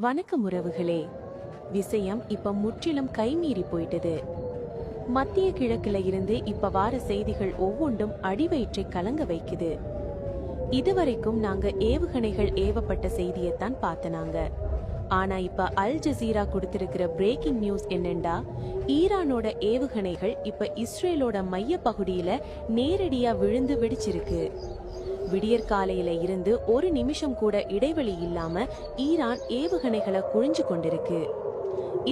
வணக்கம் உறவுகளே. விஷயம் இப்ப முற்றிலும் கைமீறி போயிட்டது. மத்திய கிழக்குல இருந்து இப்ப வார செய்திகள் ஒவ்வொன்றும் அடிவயிற்றை கலங்க வைக்குது. இதுவரைக்கும் நாங்க ஏவுகணைகள் ஏவப்பட்ட செய்தியைத்தான் பார்த்தனாங்க. ஆனா இப்ப அல் ஜசீரா கொடுத்திருக்கிற பிரேக்கிங் நியூஸ் என்னண்டா, ஈரானோட ஏவுகணைகள் இப்ப இஸ்ரேலோட மைய பகுதியில நேரடியா விழுந்து வெடிச்சிருக்கு. விடியற்காலையில இருந்து ஒரு நிமிஷம் கூட இடைவெளி இல்லாம ஈரான் ஏவுகணைகளை குழிஞ்சு கொண்டிருக்கு.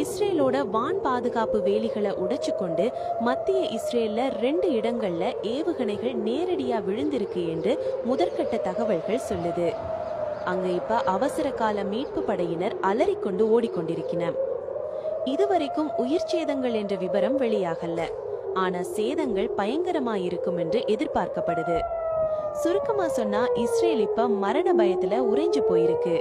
இஸ்ரேலோட வான் பாதுகாப்பு வேலிகளை உடைச்சு கொண்டு மத்திய இஸ்ரேல்ல 2 இடங்கள்ல ஏவுகணைகள் நேரடியா விழுந்திருக்கு என்று முதற்கட்ட தகவல்கள் சொல்லுது. அங்க இப்ப அவசர கால மீட்பு படையினர் அலறிக்கொண்டு ஓடிக்கொண்டிருக்கினர். இதுவரைக்கும் உயிர் சேதங்கள் என்ற விவரம் வெளியாகல. ஆனா சேதங்கள் பயங்கரமாயிருக்கும் என்று எதிர்பார்க்கப்படுது. சுருக்கமா சொன்னா இஸ்ரேல் இப்ப மரண பயத்துல உறைஞ்சு போயிருக்கு.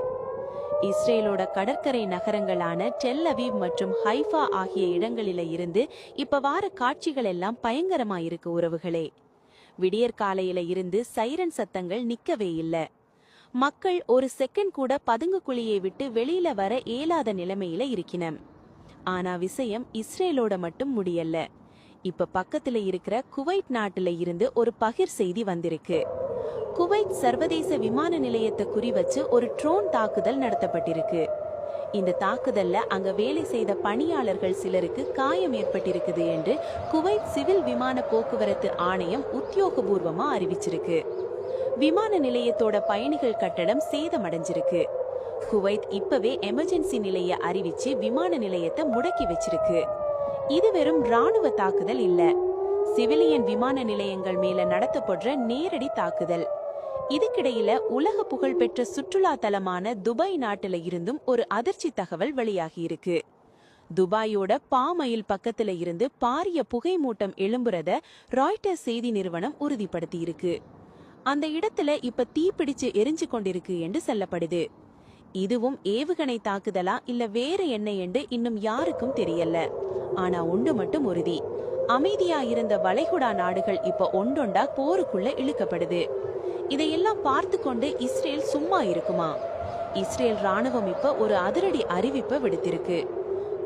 இஸ்ரேலோட கடற்கரை நகரங்களான டெல் அவீவ் மற்றும் ஹைஃபா ஆகிய இடங்களில இருந்து இப்ப வார காட்சிகள் எல்லாம் பயங்கரமா இருக்கு உறவுகளே. விடியற்காலையில இருந்து சைரன் சத்தங்கள் நிக்கவே இல்ல. மக்கள் ஒரு செகண்ட் கூட பதுங்கு குழியை விட்டு வெளியில வர இயலாத நிலைமையில இருக்கினம். ஆனா விஷயம் இஸ்ரேலோட மட்டும் முடியல. இப்ப பக்கத்துல இருக்கிற குவைத் நாட்டுல இருந்து ஒரு பகிர் செய்தி வந்திருக்கு. குவைத் சர்வதேச விமான நிலையத்தை குறிவச்சு ஒரு ட்ரோன் தாக்குதல் நடத்தப்பட்டிருக்கு. இந்த தாக்குதல்ல அங்க வேலை செய்த பணியாளர்கள் சிலருக்கு காயம் ஏற்பட்டிருக்குது என்று குவைத் சிவில் விமான போக்குவரத்து ஆணையம் உத்தியோகபூர்வமா அறிவிச்சிருக்கு. விமான நிலையத்தோட பயணிகள் கட்டடம் சேதமடைஞ்சிருக்கு. குவைத் இப்பவே எமர்ஜென்சி நிலைய அறிவிச்சு விமான நிலையத்தை முடக்கி வச்சிருக்கு. இது வெறும் ராணுவ தாக்குதல் இல்ல, சிவிலியன் விமான நிலையங்கள் மேல நடத்தப்படுற நேரடி தாக்குதல். இதுக்கிடையில உலக புகழ்பெற்ற சுற்றுலா தலமான துபாய் நாட்டுல இருந்தும் ஒரு அதிர்ச்சி தகவல் வெளியாகி இருக்கு. துபாயோட பாமயில் பக்கத்துல இருந்து பாரிய புகை மூட்டம் எழும்புறத ராய்டர்ஸ் செய்தி நிறுவனம் உறுதிப்படுத்தி இருக்கு. அந்த இடத்துல இப்ப தீப்பிடிச்சு எரிஞ்சு கொண்டிருக்கு என்று சொல்லப்படுது. இதுவும் ஏவுகணை தாக்குதலா இல்ல வேற என்ன என்று இன்னும் யாருக்கும் தெரியல. ஆனா ஒன்று மட்டும் உறுதி, அமைதியா இருந்த வளைகுடா நாடுகள் இப்ப ஒன்றொண்டா போருக்குள்ள இழுக்கப்படுது. இதையெல்லாம் பார்த்து கொண்டு இஸ்ரேல் சும்மா இருக்குமா? இஸ்ரேல் ராணுவம் இப்ப ஒரு அதிரடி அறிவிப்பை விடுத்திருக்கு.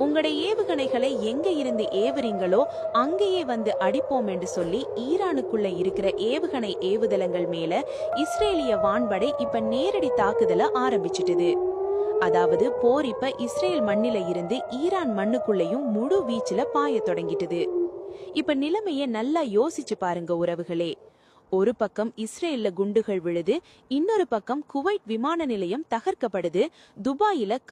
உங்களுடைய ஏவுகணைகளை எங்க இருந்து ஏவுறீங்களோ அங்கேயே வந்து அடிப்போம் என்று சொல்லி ஈரானுக்குள்ள இருக்கிற ஏவுகணை ஏவுதளங்கள் மேல இஸ்ரேலிய வான்படை இப்ப நேரடி தாக்குதல ஆரம்பிச்சிட்டுது. அதாவது போர் இப்ப இஸ்ரேல் மண்ணில இருந்து ஈரான் மண்ணுக்குள்ளேயும் முழு வீச்சுல பாய தொடங்கிட்டுது. இப்ப நிலைமைய நல்லா யோசிச்சு பாருங்க உறவுகளே. ஒரு பக்கம் இஸ்ரேல்ல குண்டுகள் விழுது, இன்னொரு பக்கம் குவைத் விமான நிலையம் தகர்க்கப்படுது, துபாயில